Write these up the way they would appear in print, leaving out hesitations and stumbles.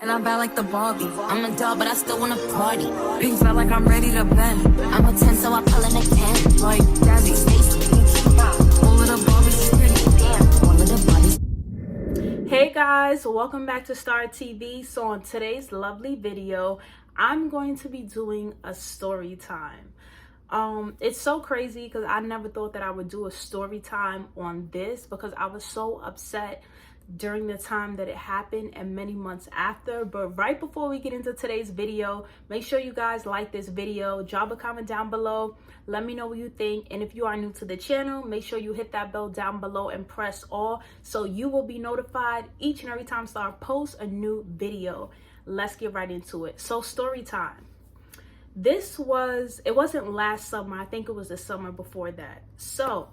And I'm bad like the Barbie. I'm a doll, but I still wanna party. Pink felt like I'm ready to bend. I'm a 10, so I pull in a 10. Like Daddy, all of the Barbies is pretty. Damn, all of the Barbies. Hey guys, welcome back to Star TV. So on today's lovely video, I'm going to be doing a story time. It's so crazy because I never thought that I would do a story time on this because I was so upset during the time that it happened and many months after. But right before we get into today's video, make sure you guys like this video, drop a comment down below, let me know what you think, and if you are new to the channel, make sure you hit that bell down below and press all so you will be notified each and every time Star posts a new video. Let's get right into it. So story time. It wasn't last summer, I think it was the summer before that. So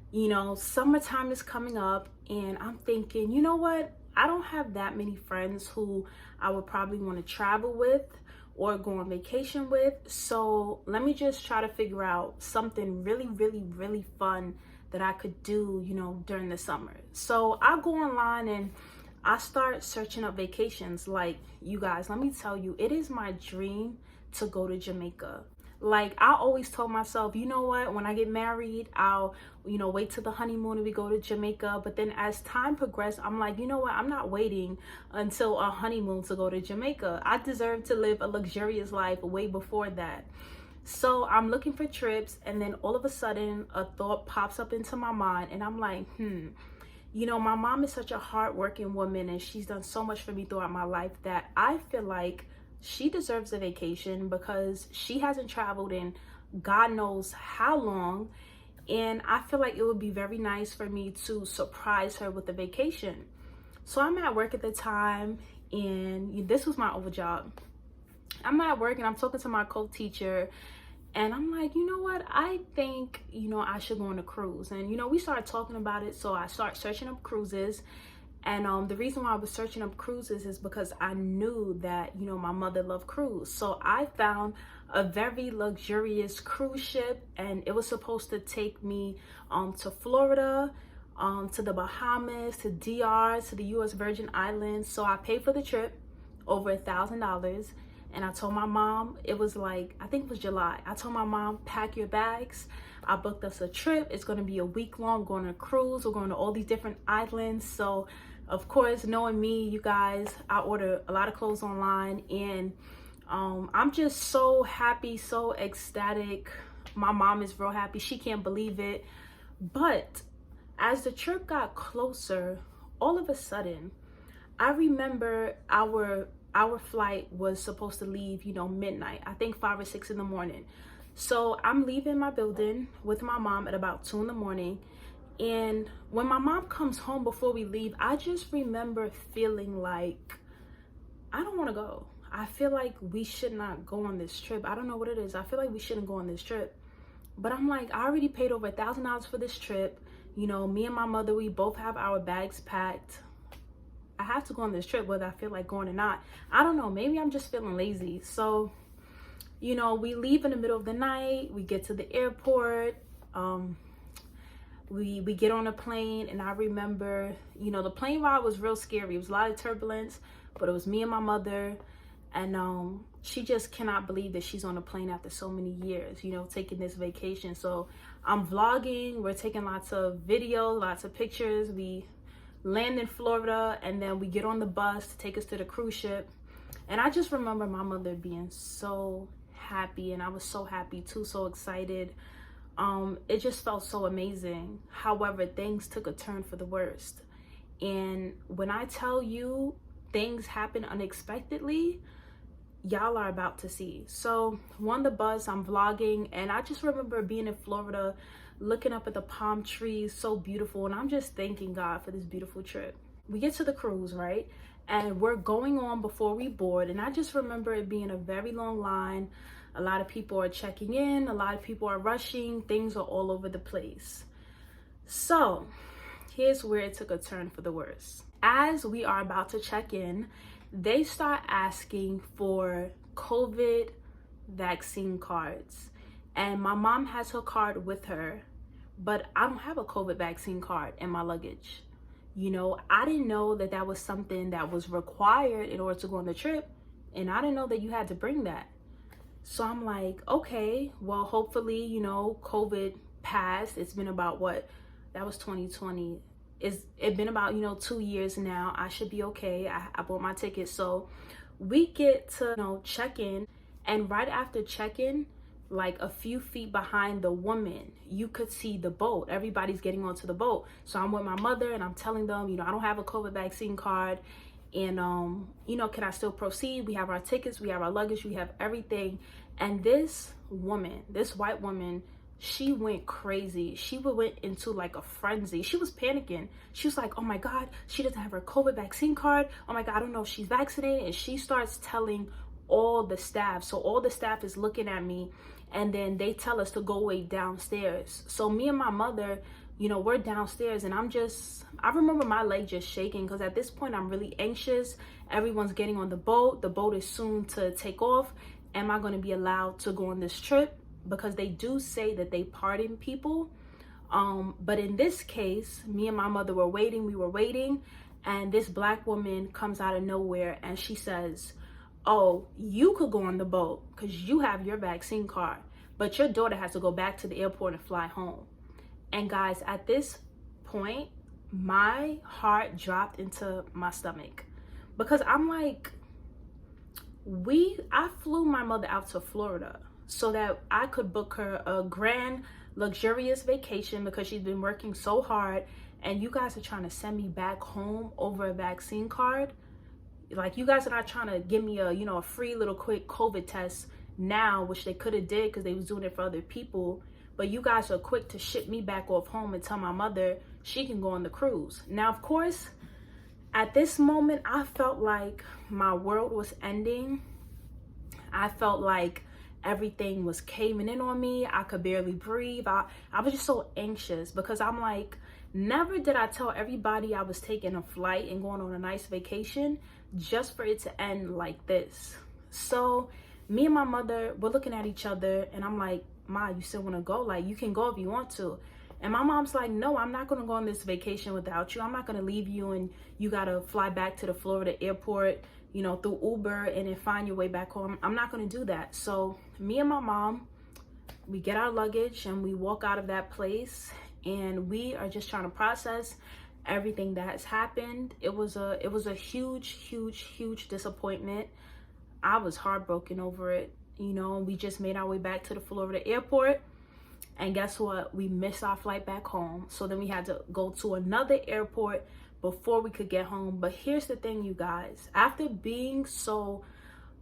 you know, summertime is coming up and I'm thinking, you know what? I don't have that many friends who I would probably want to travel with or go on vacation with. So let me just try to figure out something really fun that I could do, you know, during the summer. So I go online and I start searching up vacations. Like, you guys, let me tell you, it is my dream to go to Jamaica. Like, I always told myself, you know what, when I get married, I'll, you know, wait till the honeymoon and we go to Jamaica. But then as time progressed, I'm like, you know what, I'm not waiting until a honeymoon to go to Jamaica. I deserve to live a luxurious life way before that. So I'm looking for trips, and then all of a sudden a thought pops up into my mind and I'm like, you know, my mom is such a hardworking woman and she's done so much for me throughout my life that I feel like she deserves a vacation because she hasn't traveled in God knows how long. And I feel like it would be very nice for me to surprise her with a vacation. So I'm at work at the time, and this was my old job. I'm at work and I'm talking to my co-teacher, and I'm like, you know what? I think, you know, I should go on a cruise. And, you know, we started talking about it. So I start searching up cruises. And the reason why I was searching up cruises is because I knew that, you know, my mother loved cruise. So I found a very luxurious cruise ship, and it was supposed to take me to Florida, to the Bahamas, to DR, to the US Virgin Islands. So I paid for the trip, over $1,000. And I told my mom, it was like, I think it was July. I told my mom, pack your bags. I booked us a trip. It's going to be a week long, going on a cruise. We're going to all these different islands. So of course, knowing me, you guys, I order a lot of clothes online, and I'm just so happy, so ecstatic. My mom is real happy. She can't believe it. But as the trip got closer, all of a sudden, I remember our flight was supposed to leave, you know, midnight. I think 5 or 6 in the morning. So I'm leaving my building with my mom at about 2 in the morning. And when my mom comes home before we leave, I just remember feeling like, I don't want to go. I feel like we should not go on this trip. I don't know what it is. I feel like we shouldn't go on this trip. But I'm like, I already paid over $1,000 for this trip. You know, me and my mother, we both have our bags packed. I have to go on this trip whether I feel like going or not. I don't know. Maybe I'm just feeling lazy. So, you know, we leave in the middle of the night. We get to the airport. We get on a plane, and I remember, you know, the plane ride was real scary. It was a lot of turbulence, but it was me and my mother, and she just cannot believe that she's on a plane after so many years, you know, taking this vacation. So I'm vlogging, we're taking lots of videos, lots of pictures. We land in Florida, and then we get on the bus to take us to the cruise ship. And I just remember my mother being so happy, and I was so happy too, so excited. It just felt so amazing. However, things took a turn for the worst. And when I tell you things happen unexpectedly, y'all are about to see. So on the bus, I'm vlogging, and I just remember being in Florida, looking up at the palm trees, so beautiful. And I'm just thanking God for this beautiful trip. We get to the cruise, right? And we're going on before we board. And I just remember it being a very long line. A lot of people are checking in. A lot of people are rushing. Things are all over the place. So here's where it took a turn for the worse. As we are about to check in, they start asking for COVID vaccine cards. And my mom has her card with her, but I don't have a COVID vaccine card in my luggage. You know, I didn't know that that was something that was required in order to go on the trip. And I didn't know that you had to bring that. So I'm like, okay, well, hopefully, you know, COVID passed. It's been about what? That was 2020. It's been about, you know, 2 years now. I should be okay. I bought my ticket. So we get to, you know, check in. And right after check-in, like a few feet behind the woman, you could see the boat. Everybody's getting onto the boat. So I'm with my mother and I'm telling them, you know, I don't have a COVID vaccine card. And, you know, can I still proceed? We have our tickets, we have our luggage, we have everything. And this woman, this white woman, she went crazy. She went into like a frenzy. She was panicking. She was like, oh my God, she doesn't have her COVID vaccine card. Oh my God, I don't know if she's vaccinated. And she starts telling all the staff. So all the staff is looking at me, and then they tell us to go wait downstairs. So me and my mother, you know, we're downstairs, and I remember my leg just shaking, because at this point I'm really anxious. Everyone's getting on the boat. The boat is soon to take off. Am I going to be allowed to go on this trip? Because they do say that they pardon people. But in this case, me and my mother were waiting. We were waiting. And this black woman comes out of nowhere and she says, oh, you could go on the boat because you have your vaccine card, but your daughter has to go back to the airport and fly home. And guys, at this point, my heart dropped into my stomach, because I'm like, I flew my mother out to Florida so that I could book her a grand, luxurious vacation because she's been working so hard, and you guys are trying to send me back home over a vaccine card. Like, you guys are not trying to give me a, you know, a free little quick COVID test now, which they could have did because they was doing it for other people. But you guys are quick to ship me back off home and tell my mother she can go on the cruise. Now, of course, at this moment, I felt like my world was ending. I felt like everything was caving in on me. I could barely breathe. I was just so anxious, because I'm like, never did I tell everybody I was taking a flight and going on a nice vacation just for it to end like this. So me and my mother, we're looking at each other, and I'm like, Ma, you still want to go? Like, you can go if you want to. And my mom's like, no, I'm not going to go on this vacation without you. I'm not going to leave you and you got to fly back to the Florida airport, you know, through Uber and then find your way back home. I'm not going to do that. So me and my mom, we get our luggage and we walk out of that place, and we are just trying to process everything that has happened. It was a huge disappointment. I was heartbroken over it. You know, we just made our way back to the Florida airport, and guess what? We missed our flight back home. So then we had to go to another airport before we could get home. But here's the thing, you guys. After being so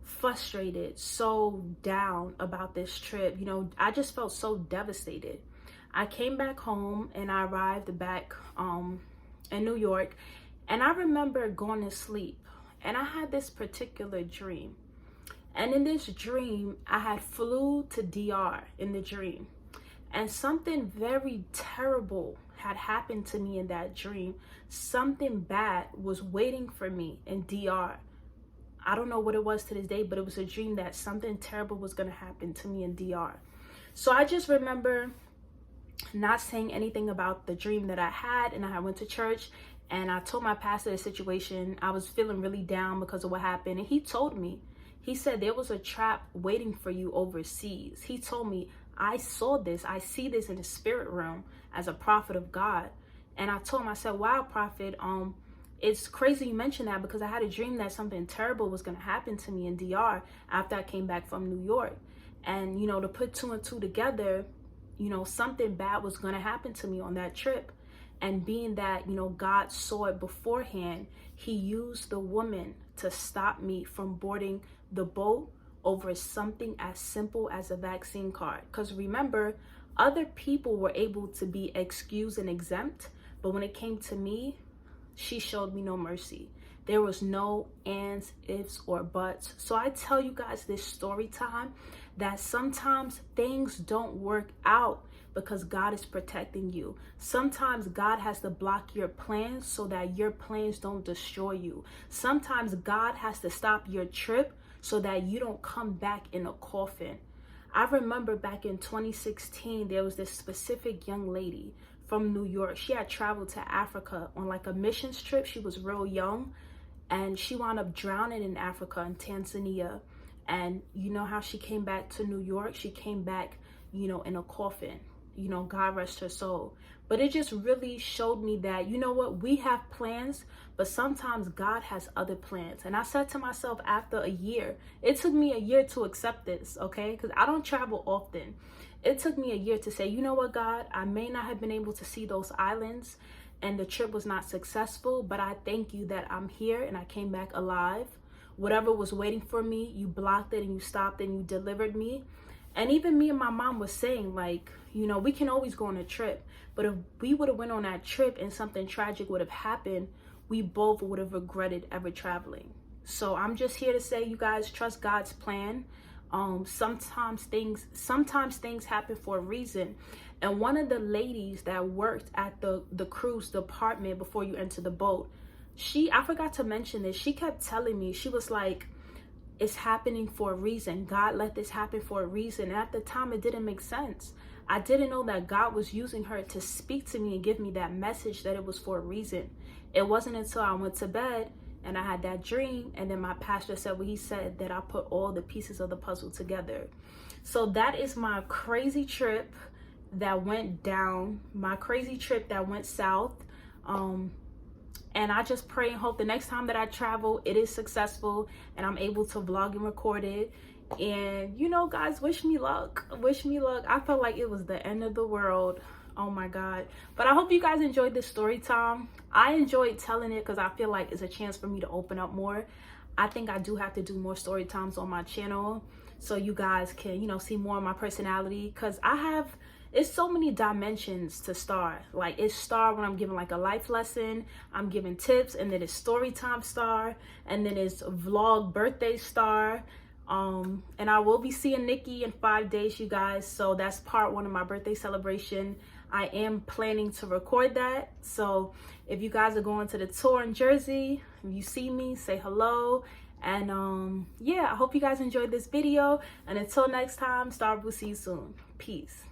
frustrated, so down about this trip, you know, I just felt so devastated. I came back home and I arrived back in New York, and I remember going to sleep, and I had this particular dream. And in this dream, I had flew to DR in the dream, and something very terrible had happened to me in that dream. Something bad was waiting for me in DR. I don't know what it was to this day, but it was a dream that something terrible was going to happen to me in DR. So I just remember not saying anything about the dream that I had, and I went to church and I told my pastor the situation. I was feeling really down because of what happened, and he told me, he said, there was a trap waiting for you overseas. He told me, I saw this, I see this in the spirit realm as a prophet of God. And I told him, I said, wow, prophet, it's crazy you mentioned that, because I had a dream that something terrible was going to happen to me in DR after I came back from New York. And, you know, to put two and two together, you know, something bad was going to happen to me on that trip. And being that, you know, God saw it beforehand, he used the woman to stop me from boarding the boat over something as simple as a vaccine card. Because remember, other people were able to be excused and exempt, but when it came to me, she showed me no mercy. There was no ands, ifs, or buts. So I tell you guys this story time, that sometimes things don't work out because God is protecting you. Sometimes God has to block your plans so that your plans don't destroy you. Sometimes God has to stop your trip so that you don't come back in a coffin. I remember back in 2016, there was this specific young lady from New York. She had traveled to Africa on like a missions trip. She was real young, and she wound up drowning in Africa, in Tanzania. And you know how she came back to New York? She came back, you know, in a coffin. You know, God rest her soul. But it just really showed me that, you know what, we have plans, but sometimes God has other plans. And I said to myself after a year, it took me a year to accept this, okay? Because I don't travel often. It took me a year to say, you know what, God, I may not have been able to see those islands and the trip was not successful, but I thank you that I'm here and I came back alive. Whatever was waiting for me, you blocked it and you stopped it and you delivered me. And even me and my mom was saying, like, you know, we can always go on a trip, but if we would have went on that trip and something tragic would have happened, we both would have regretted ever traveling. So I'm just here to say, you guys, trust God's plan. Sometimes things happen for a reason. And one of the ladies that worked at the cruise department before you enter the boat, I forgot to mention this. She kept telling me, she was like, it's happening for a reason. God let this happen for a reason. And at the time, it didn't make sense. I didn't know that God was using her to speak to me and give me that message that it was for a reason. It wasn't until I went to bed and I had that dream, and then my pastor said what he said, that I put all the pieces of the puzzle together. So that is my crazy trip that went down, my crazy trip that went south. And I just pray and hope the next time that I travel, it is successful and I'm able to vlog and record it. And, you know, guys, wish me luck. Wish me luck. I felt like it was the end of the world. Oh my God. But I hope you guys enjoyed this story time. I enjoyed telling it because I feel like it's a chance for me to open up more. I think I do have to do more story times on my channel so you guys can, you know, see more of my personality, because it's so many dimensions to Star. Like, it's Star when I'm giving like a life lesson, I'm giving tips, and then it's story time Star, and then it's vlog birthday Star. And I will be seeing Nikki in 5 days, you guys. So that's part one of my birthday celebration. I am planning to record that. So if you guys are going to the tour in Jersey, if you see me, say hello. And yeah, I hope you guys enjoyed this video. And until next time, Star will see you soon. Peace.